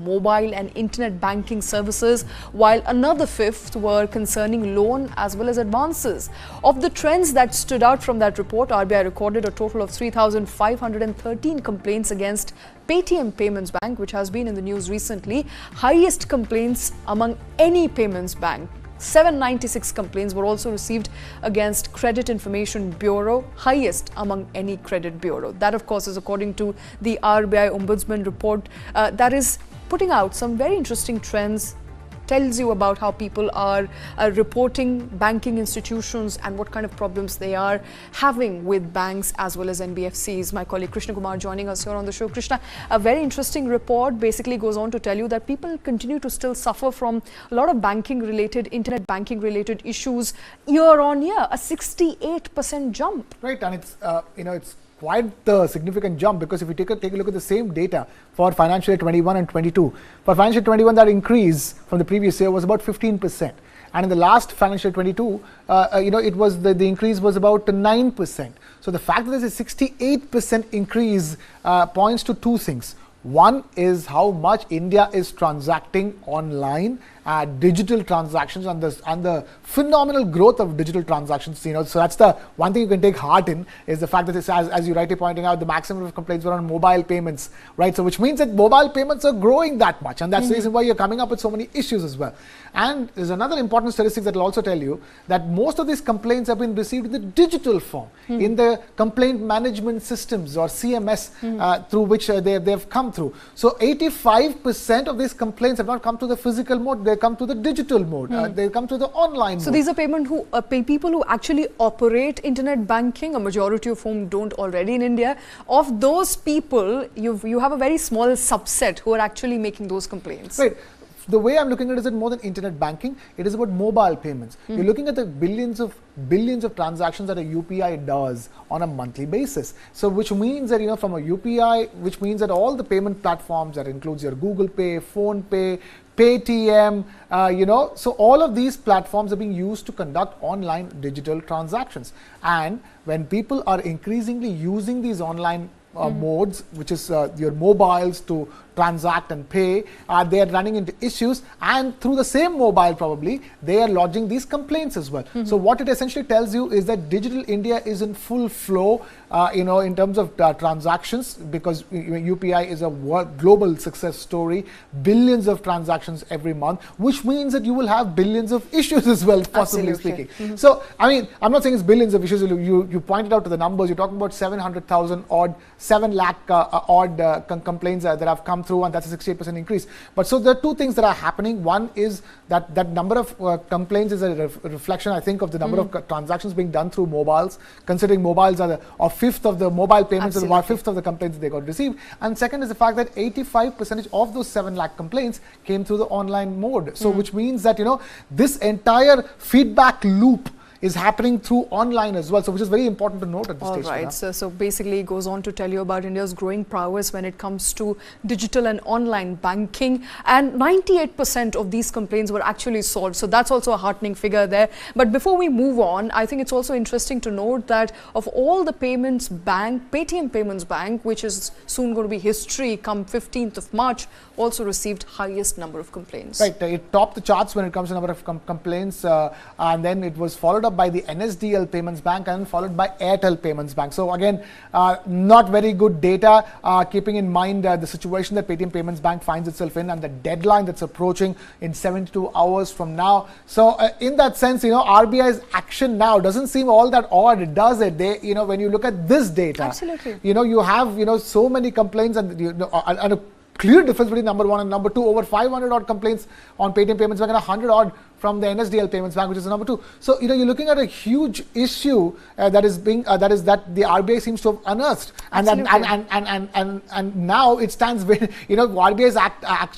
mobile and internet banking services, while another fifth were concerning loan as well as advances. Of the trends that stood out from that report, RBI recorded a total of 3,513 complaints against Paytm Payments Bank, which has been in the news recently. Highest complaints among any payments bank. 796 complaints were also received against Credit Information Bureau, highest among any credit bureau. That, of course, is according to the RBI Ombudsman report that is putting out some very interesting trends, tells you about how people are reporting banking institutions and what kind of problems they are having with banks as well as NBFCs. My colleague Krishnakumar joining us here on the show. Krishna, a very interesting report basically goes on to tell you that people continue to still suffer from a lot of banking related, internet banking related issues year on year, a 68% jump. Right, and it's, it's quite the significant jump, because if you take a look at the same data for financial year 21 and 22, for financial year 21 that increase from the previous year was about 15%, and in the last financial year 22, it was the increase was about 9%. So the fact that there's a 68% increase points to two things. One is how much India is transacting online, digital transactions, and the phenomenal growth of digital transactions. So that's the one thing you can take heart in, is the fact that this, as you rightly pointing out, the maximum of complaints were on mobile payments, right? So which means that mobile payments are growing that much, and that's the reason why you're coming up with so many issues as well. And there's another important statistic that will also tell you that most of these complaints have been received in the digital form, in the complaint management systems or CMS through which they've come through. So 85% of these complaints have not come to the physical mode, they come to the digital mode, they come to the online mode. So these are people who actually operate internet banking, a majority of whom don't already in India. Of those people, you have a very small subset who are actually making those complaints. Right. The way I'm looking at it is that more than internet banking, it is about mobile payments. You're looking at the billions of transactions that a UPI does on a monthly basis. So which means that, from a UPI, which means that all the payment platforms, that includes your Google Pay, Phone Pay, Paytm, so all of these platforms are being used to conduct online digital transactions. And when people are increasingly using these online modes, which is your mobiles to transact and pay, they are running into issues, and through the same mobile probably they are lodging these complaints as well. So what it essentially tells you is that digital India is in full flow, in terms of transactions, because UPI is a global success story, billions of transactions every month, which means that you will have billions of issues as well, possibly speaking. So I mean, I'm not saying it's billions of issues. You pointed out to the numbers. You're talking about 700,000 odd, 7 lakh odd complaints that have come through, and that's a 68% increase. But so there are two things that are happening. One is that number of complaints is a reflection, I think, of the number of transactions being done through mobiles, considering mobiles are a fifth of the mobile payments, is about a fifth of the complaints they got received. And second is the fact that 85% of those 7 lakh complaints came through the online mode. So which means that, this entire feedback loop is happening through online as well, so which is very important to note at this stage. All right, so basically it goes on to tell you about India's growing prowess when it comes to digital and online banking, and 98% of these complaints were actually solved, so that's also a heartening figure there. But before we move on, I think it's also interesting to note that of all the payments bank, Paytm Payments Bank, which is soon going to be history come 15th of March, also received highest number of complaints. Right, it topped the charts when it comes to number of complaints, and then it was followed up by the NSDL Payments Bank and followed by Airtel Payments Bank. So again, not very good data, keeping in mind the situation that Paytm Payments Bank finds itself in and the deadline that's approaching in 72 hours from now. So in that sense, RBI's action now doesn't seem all that odd, does it? They, when you look at this data, absolutely, you have, so many complaints, and and a clear difference between number one and number two. Over 500 odd complaints on Paytm Payments Bank and 100 odd from the NSDL Payments Bank, which is number 2. So you're looking at a huge issue that the RBI seems to have unearthed, and now it stands. RBI's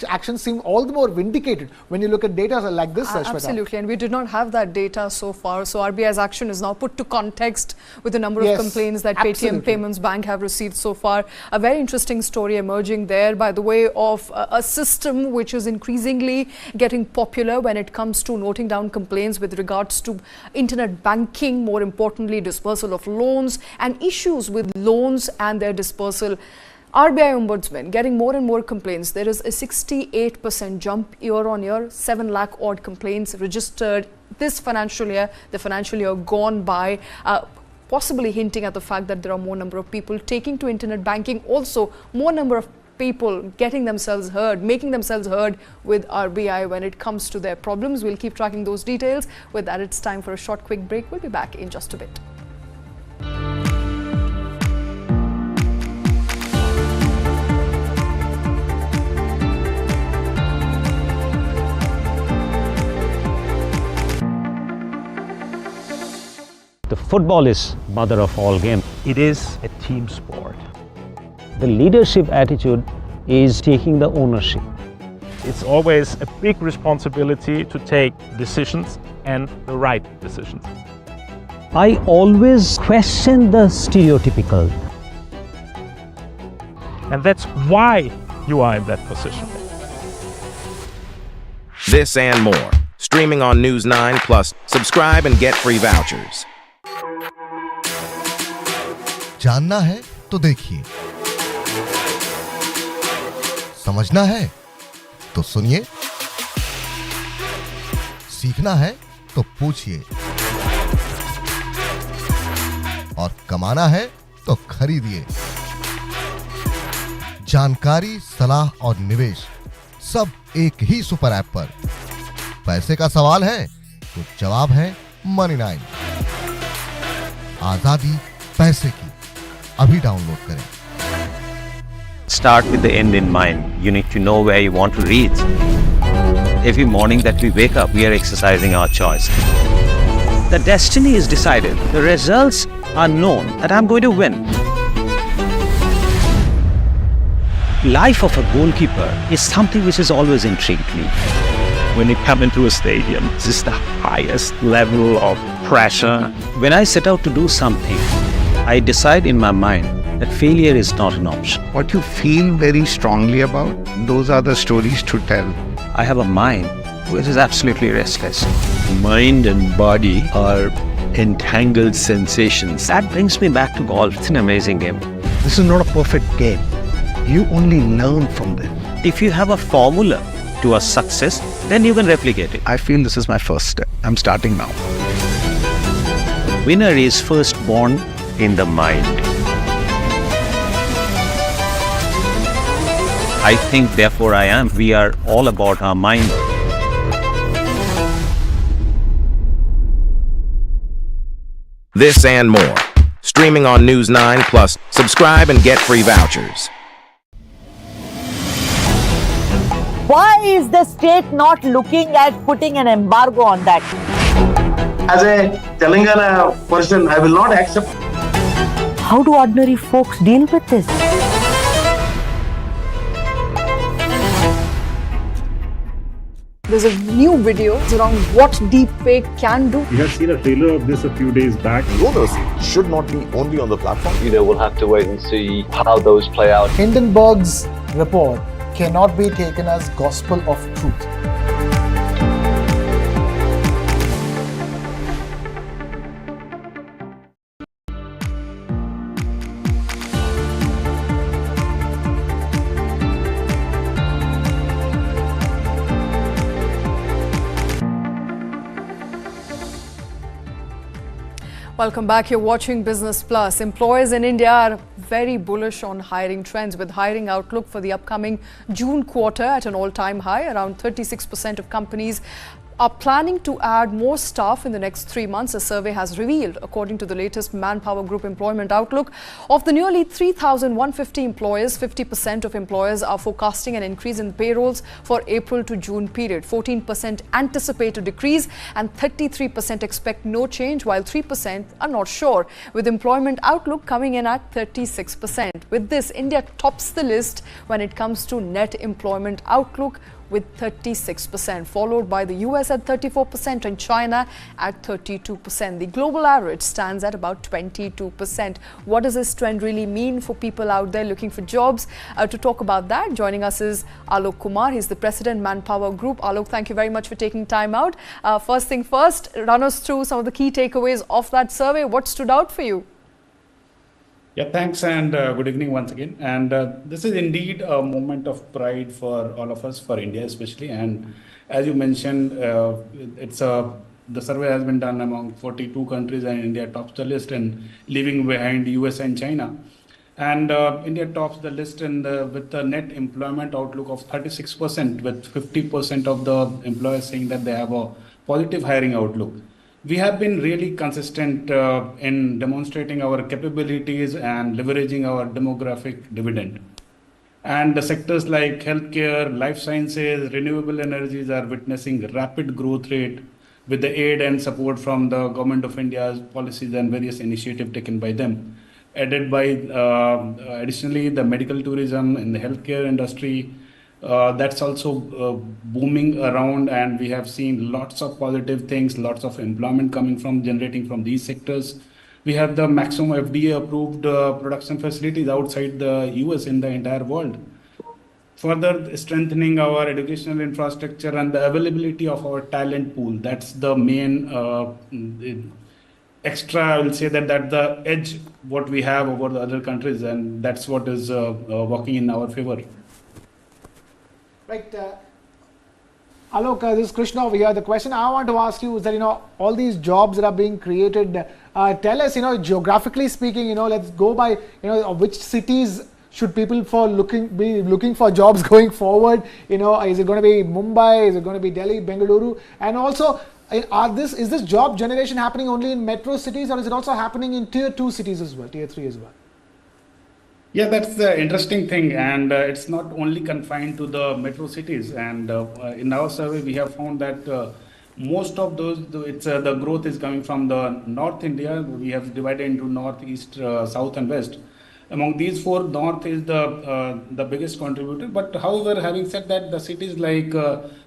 actions seem all the more vindicated when you look at data like this. Absolutely, and we did not have that data so far. So RBI's action is now put to context with the number of complaints that Paytm Payments Bank have received so far. A very interesting story emerging there, by the way, of a system which is increasingly getting popular when it comes to noting down complaints with regards to internet banking, more importantly dispersal of loans and issues with loans and their dispersal. RBI Ombudsman getting more and more complaints. There is a 68% jump year on year, 7 lakh odd complaints registered this financial year, the financial year gone by, possibly hinting at the fact that there are more number of people taking to internet banking, also more number of people getting themselves heard, making themselves heard with RBI when it comes to their problems. We'll keep tracking those details. With that, it's time for a short quick break. We'll be back in just a bit. The football is mother of all games. It is a team sport. The leadership attitude is taking the ownership. It's always a big responsibility to take decisions and the right decisions. I always question the stereotypical. And that's why you are in that position. This and more. Streaming on News 9 Plus. Subscribe and get free vouchers. जानना है तो देखिए, समझना है तो सुनिए, सीखना है तो पूछिए, और कमाना है तो खरीदिए। जानकारी, सलाह और निवेश सब एक ही सुपर ऐप पर। पैसे का सवाल है तो जवाब है मनी 9। आजादी पैसे की। अभी डाउनलोड करें। Start with the end in mind. You need to know where you want to reach. Every morning that we wake up, we are exercising our choice. The destiny is decided. The results are known that I'm going to win. Life of a goalkeeper is something which has always intrigued me. When you come into a stadium, this is the highest level of pressure. When I set out to do something, I decide in my mind that failure is not an option. What you feel very strongly about, those are the stories to tell. I have a mind which is absolutely restless. Mind and body are entangled sensations. That brings me back to golf. It's an amazing game. This is not a perfect game. You only learn from them. If you have a formula to a success, then you can replicate it. I feel this is my first step. I'm starting now. Winner is first born in the mind. I think, therefore I am. We are all about our mind. This and more. Streaming on News 9 Plus. Subscribe and get free vouchers. Why is the state not looking at putting an embargo on that? As a Telangana person, I will not accept. How do ordinary folks deal with this? There's a new video around what deepfake can do. We have seen a trailer of this a few days back. Donors should not be only on the platform. We'll have to wait and see how those play out. Hindenburg's report cannot be taken as gospel of truth. Welcome back. You're watching Business Plus. Employers in India are very bullish on hiring trends, with hiring outlook for the upcoming June quarter at an all-time high. Around 36% of companies are planning to add more staff in the next 3 months, a survey has revealed, according to the latest Manpower Group employment outlook. Of the nearly 3,150 employers, 50% of employers are forecasting an increase in payrolls for April to June period. 14% anticipate a decrease and 33% expect no change, while 3% are not sure, with employment outlook coming in at 36%. With this, India tops the list when it comes to net employment outlook, with 36%, followed by the US at 34% and China at 32%. The global average stands at about 22%. What does this trend really mean for people out there looking for jobs? To talk about that, joining us is Alok Kumar. He's the President, Manpower Group. Alok, thank you very much for taking time out. First thing first, run us through some of the key takeaways of that survey. What stood out for you? Yeah, thanks and good evening once again. And this is indeed a moment of pride for all of us, for India especially. And as you mentioned, the survey has been done among 42 countries, and India tops the list, and leaving behind US and China. And India tops the list with a net employment outlook of 36%, with 50% of the employers saying that they have a positive hiring outlook. We have been really consistent in demonstrating our capabilities and leveraging our demographic dividend. And the sectors like healthcare, life sciences, renewable energies are witnessing rapid growth rate with the aid and support from the Government of India's policies and various initiatives taken by them. Added by additionally the medical tourism in the healthcare industry, that's also booming around, and we have seen lots of positive things, lots of employment coming from generating from these sectors. We have the maximum FDA approved production facilities outside the US in the entire world, further strengthening our educational infrastructure and the availability of our talent pool. That's the main extra, I will say that's the edge what we have over the other countries, and that's what is working in our favor. Right. Alok, this is Krishna over here. The question I want to ask you is that, all these jobs that are being created, tell us, geographically speaking, let's go by, which cities should people be looking for jobs going forward? Is it going to be Mumbai? Is it going to be Delhi, Bengaluru? And also, is this job generation happening only in metro cities, or is it also happening in tier 2 cities as well, tier 3 as well? Yeah, that's the interesting thing, and it's not only confined to the metro cities. And in our survey, we have found that most of those, the growth is coming from the North India. We have divided into North, East, South, and West. Among these four, North is the biggest contributor. But however, having said that, the cities like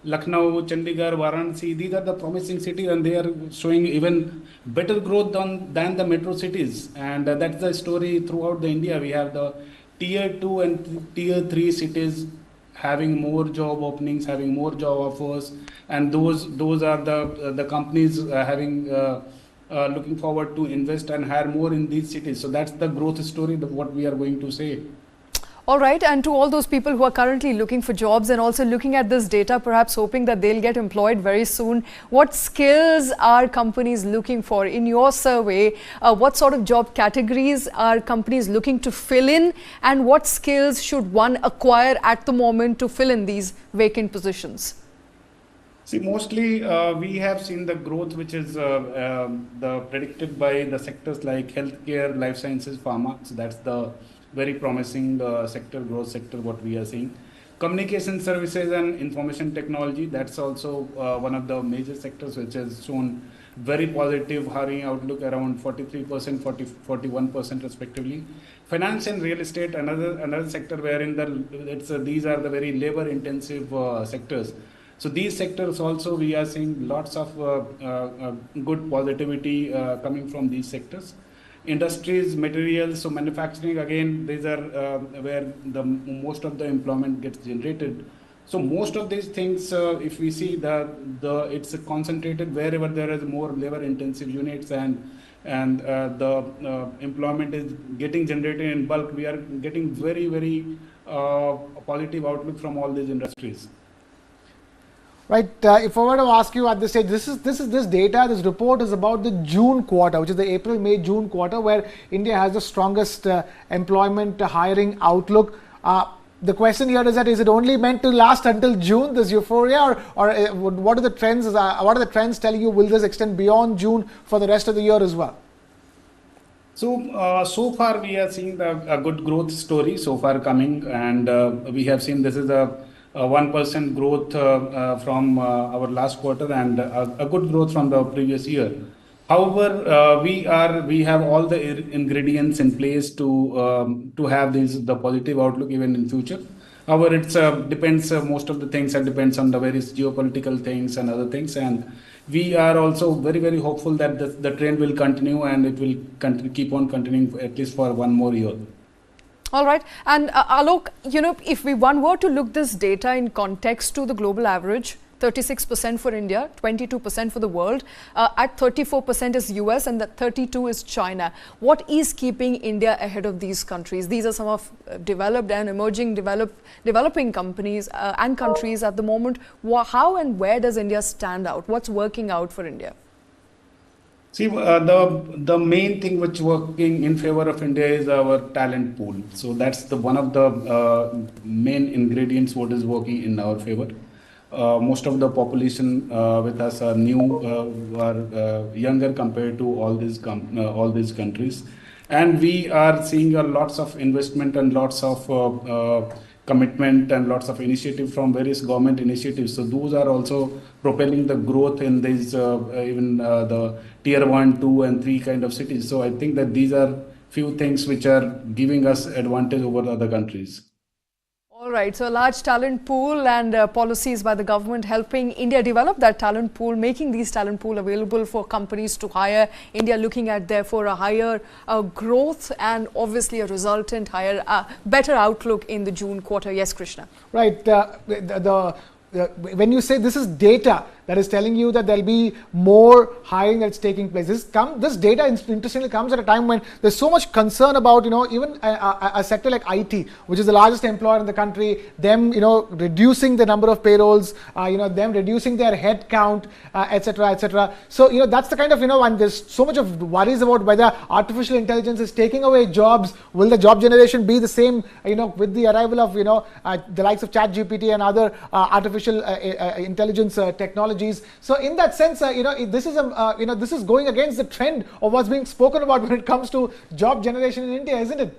Lucknow, Chandigarh, Varanasi, these are the promising cities, and they are showing even better growth than the metro cities. And that's the story throughout the India. We have the tier 2 and tier 3 cities having more job openings, having more job offers, and those are the companies having looking forward to invest and hire more in these cities. So that's the growth story of what we are going to say. All right, and to all those people who are currently looking for jobs and also looking at this data, perhaps hoping that they'll get employed very soon, what skills are companies looking for? In your survey, what sort of job categories are companies looking to fill in, and what skills should one acquire at the moment to fill in these vacant positions? See, mostly we have seen the growth which is predicted by the sectors like healthcare, life sciences, pharma. So that's the very promising growth sector, what we are seeing. Communication services and information technology, that's also one of the major sectors which has shown very positive hiring outlook, around 43%, 41% respectively. Finance and real estate, another sector wherein these are the very labor intensive sectors. So these sectors also, we are seeing lots of good positivity coming from these sectors. Industries, materials, so manufacturing, again, these are where the most of the employment gets generated. So most of these things, if we see it's concentrated wherever there is more labor intensive units and the employment is getting generated in bulk, we are getting very, very positive outlook from all these industries. Right. If I were to ask you at this stage, this data, this report is about the June quarter, which is the April, May, June quarter, where India has the strongest employment hiring outlook. The question here is that, is it only meant to last until June, this euphoria, or what are the trends? What are the trends telling you? Will this extend beyond June for the rest of the year as well? So far we are seeing a good growth story so far coming, and we have seen this is a 1% growth from our last quarter and a good growth from the previous year. However, we have all the ingredients in place to have the positive outlook even in future. However, it depends, most of the things depends on the various geopolitical things and other things, and we are also very, very hopeful that the trend will continue and it will keep on continuing at least for one more year. All right. And Alok, if one were to look this data in context to the global average, 36% for India, 22% for the world. At 34% is US and that 32 is China. What is keeping India ahead of these countries? These are some of developed and emerging developing companies and countries at the moment. How and where does India stand out? What's working out for India? See, the main thing which working in favor of India is our talent pool. So that's the one of the main ingredients what is working in our favor. Most of the population with us are new, are younger compared to all these countries, and we are seeing lots of investment and lots of commitment and lots of initiative from various government initiatives. So those are also propelling the growth in these even the tier 1, 2 and 3 kind of cities. So I think that these are few things which are giving us advantage over other countries. All right, so a large talent pool and policies by the government helping India develop that talent pool, making these talent pool available for companies to hire. India looking at therefore a higher growth and obviously a resultant higher, better outlook in the June quarter. Yes, Krishna. Right. When you say this is data that is telling you that there'll be more hiring that's taking place, this data interestingly comes at a time when there's so much concern about, even a sector like IT, which is the largest employer in the country, them, reducing the number of payrolls, them reducing their head count, etc., etc. So, that's the kind of, and there's so much of worries about whether artificial intelligence is taking away jobs. Will the job generation be the same, with the arrival of, the likes of ChatGPT and other artificial intelligence technologies. So in that sense, this is going against the trend of what's being spoken about when it comes to job generation in India, isn't it?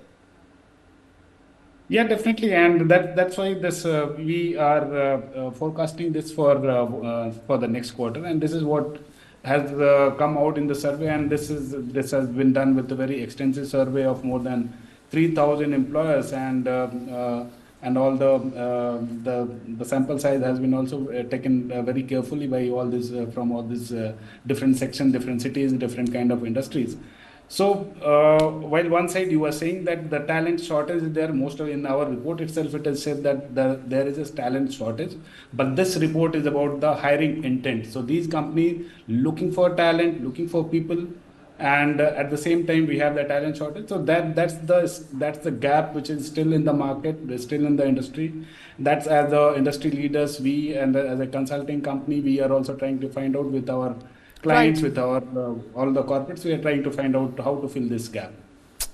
Yeah, definitely, and that's why this we are forecasting this for the next quarter, and this is what has come out in the survey, and this has been done with a very extensive survey of more than 3,000 employers, and all the sample size has been also taken very carefully by all this from all these different sections, different cities, different kind of industries. So while one side you are saying that the talent shortage is there, most of in our report itself it has said that there is a talent shortage, but this report is about the hiring intent. So these companies looking for talent, looking for people, and at the same time we have the talent shortage. So that's the gap which is still in the market, still in the industry. That's as the industry leaders, we and as a consulting company, we are also trying to find out with our clients, with our all the corporates, we are trying to find out how to fill this gap.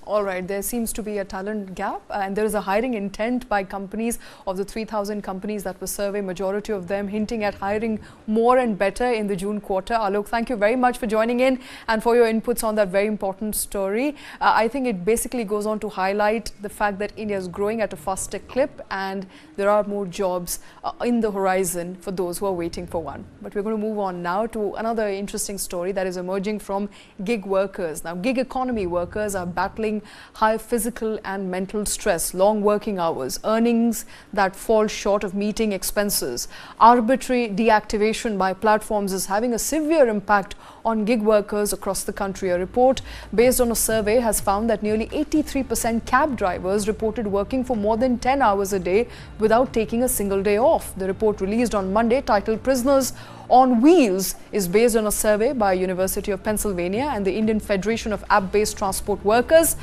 All right, there seems to be a talent gap and there is a hiring intent by companies. Of the 3,000 companies that were surveyed, majority of them hinting at hiring more and better in the June quarter. Alok, thank you very much for joining in and for your inputs on that very important story. I think it basically goes on to highlight the fact that India is growing at a faster clip and there are more jobs in the horizon for those who are waiting for one. But we're going to move on now to another interesting story that is emerging from gig workers. Now, gig economy workers are battling high physical and mental stress, long working hours, earnings that fall short of meeting expenses. Arbitrary deactivation by platforms is having a severe impact on gig workers across the country. A report based on a survey has found that nearly 83% cab drivers reported working for more than 10 hours a day without taking a single day off. The report released on Monday, titled Prisoners on Wheels, is based on a survey by University of Pennsylvania and the Indian Federation of App-Based Transport Workers.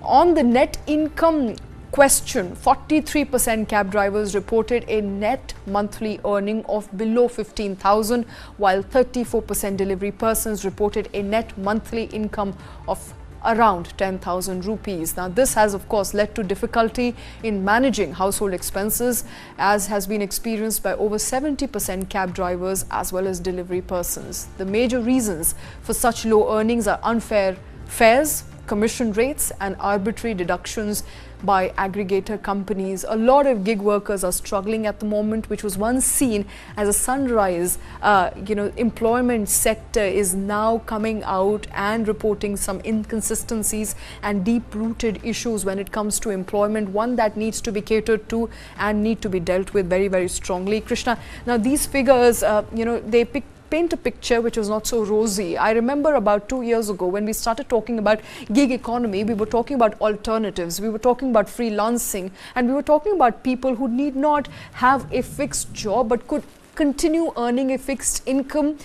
On the net income question, 43% cab drivers reported a net monthly earning of below 15,000, while 34% delivery persons reported a net monthly income of around 10,000 rupees. Now, this has of course led to difficulty in managing household expenses, as has been experienced by over 70% cab drivers as well as delivery persons. The major reasons for such low earnings are unfair fares, commission rates and arbitrary deductions by aggregator companies. A lot of gig workers are struggling at the moment, which was once seen as a sunrise. Employment sector is now coming out and reporting some inconsistencies and deep-rooted issues when it comes to employment, one that needs to be catered to and need to be dealt with very, very strongly. Krishna, now these figures, they paint a picture which was not so rosy. I remember about 2 years ago when we started talking about gig economy, we were talking about alternatives, we were talking about freelancing, and we were talking about people who need not have a fixed job but could continue earning a fixed income.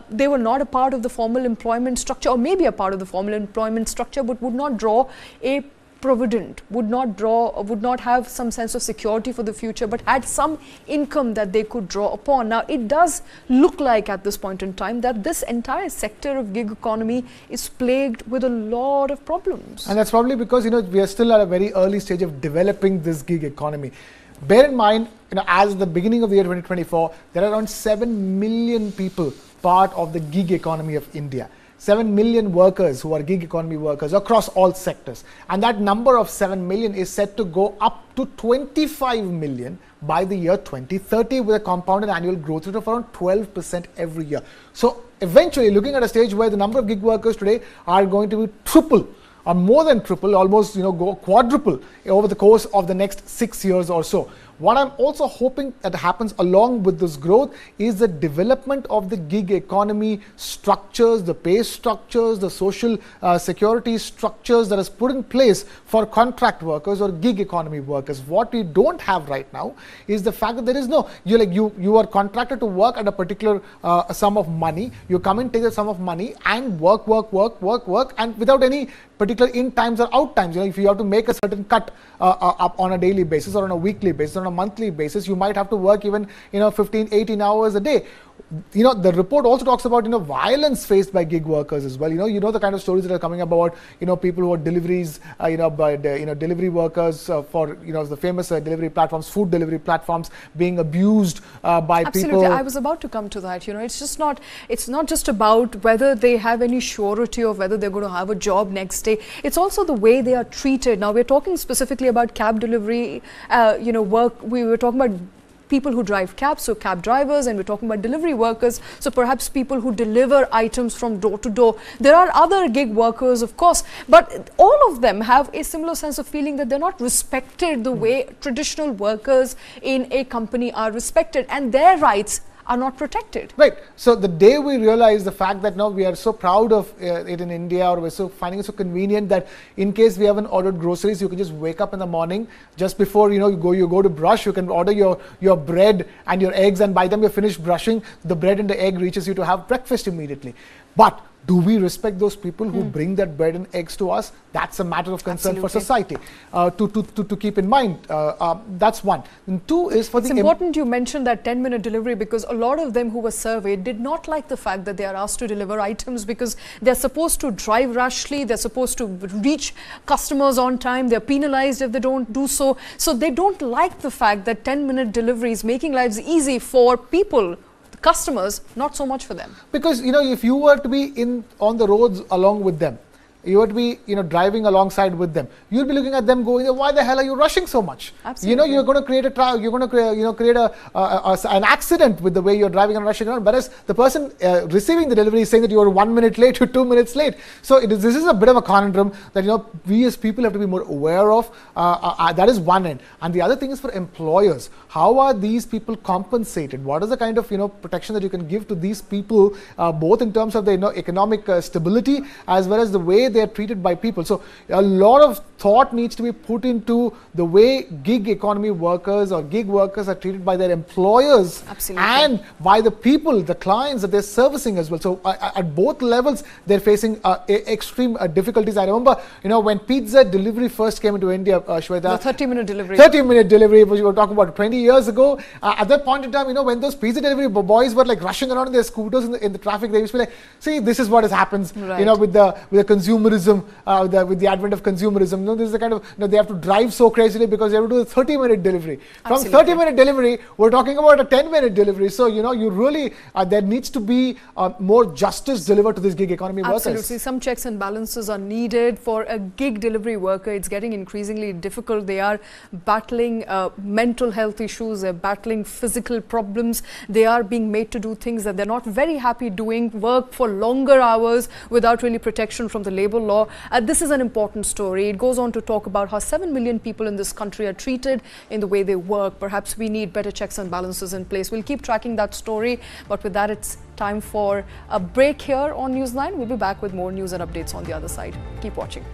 They were not a part of the formal employment structure, or maybe a part of the formal employment structure, but would not draw a provident, would not have some sense of security for the future, but had some income that they could draw upon. Now, it does look like at this point in time that this entire sector of gig economy is plagued with a lot of problems. And that's probably because, we are still at a very early stage of developing this gig economy. Bear in mind, as the beginning of the year 2024, there are around 7 million people part of the gig economy of India. 7 million workers who are gig economy workers across all sectors. And that number of 7 million is set to go up to 25 million by the year 2030 with a compounded annual growth rate of around 12% every year. So eventually, looking at a stage where the number of gig workers today are going to be triple or more than triple, almost go quadruple over the course of the next 6 years or so. What I'm also hoping that happens along with this growth is the development of the gig economy structures, the pay structures, the social security structures that is put in place for contract workers or gig economy workers. What we don't have right now is the fact that there is no, you are contracted to work at a particular sum of money. You come in, take the sum of money and work, and without any particular in times or out times. If you have to make a certain cut up on a daily basis or on a weekly basis, on a monthly basis, you might have to work even 15, 18 hours a day. The report also talks about violence faced by gig workers as well. The kind of stories that are coming about people who are deliveries, delivery workers for the famous delivery platforms, food delivery platforms being abused by Absolutely. people. I was about to come to that. It's not just about whether they have any surety of whether they're going to have a job next day. It's also the way they are treated. Now, we're talking specifically about cab delivery, work. We were talking about people who drive cabs, so cab drivers, and we're talking about delivery workers, so perhaps people who deliver items from door to door. There are other gig workers, of course, but all of them have a similar sense of feeling that they're not respected the way traditional workers in a company are respected, and their rights are not protected. Right. So the day we realize the fact that now we are so proud of it in India, or we're so finding it so convenient that in case we haven't ordered groceries, you can just wake up in the morning just before you go to brush, you can order your bread and your eggs, and by the time you're finished brushing, the bread and the egg reaches you to have breakfast immediately. But do we respect those people who bring that bread and eggs to us? That's a matter of concern for society to keep in mind. That's one. And two is for it's important you mentioned that 10-minute delivery, because a lot of them who were surveyed did not like the fact that they are asked to deliver items, because they're supposed to drive rashly, they're supposed to reach customers on time, they're penalized if they don't do so. So they don't like the fact that 10-minute delivery is making lives easy for people, customers, not so much for them. Because if you were to be on the roads along with them, you were to be driving alongside with them, you'll be looking at them going, why the hell are you rushing so much? Absolutely. You're going to create create an accident with the way you're driving and rushing around, whereas the person receiving the delivery is saying that you're 1 minute late, you're 2 minutes late. So this is a bit of a conundrum that we as people have to be more aware of. That is one end. And the other thing is for employers. How are these people compensated? What is the kind of protection that you can give to these people, both in terms of the economic stability as well as the way they are treated by people? So a lot of thought needs to be put into the way gig economy workers or gig workers are treated by their employers. Absolutely. And by the people, the clients that they're servicing as well. So at both levels, they're facing extreme difficulties. I remember, when pizza delivery first came into India, Shweta. The 30-minute delivery. 30-minute delivery, which we were talking about 20 years ago. At that point in time, when those pizza delivery boys were like rushing around in their scooters in the traffic, they used to be like, see, this is what happens, right, with the consumerism, with the advent of consumerism. This is the kind of, they have to drive so crazily because they have to do a 30-minute delivery. From 30-minute delivery, we're talking about a 10-minute delivery. So, you really, there needs to be more justice delivered to these gig economy workers. Absolutely. Some checks and balances are needed for a gig delivery worker. It's getting increasingly difficult. They are battling mental health issues. They're battling physical problems. They are being made to do things that they're not very happy doing, work for longer hours without really protection from the labor law. This is an important story. It goes on to talk about how 7 million people in this country are treated in the way they work. Perhaps we need better checks and balances in place. We'll keep tracking that story, but with that, it's time time for a break here on News 9. We'll be back with more news and updates on the other side. Keep watching.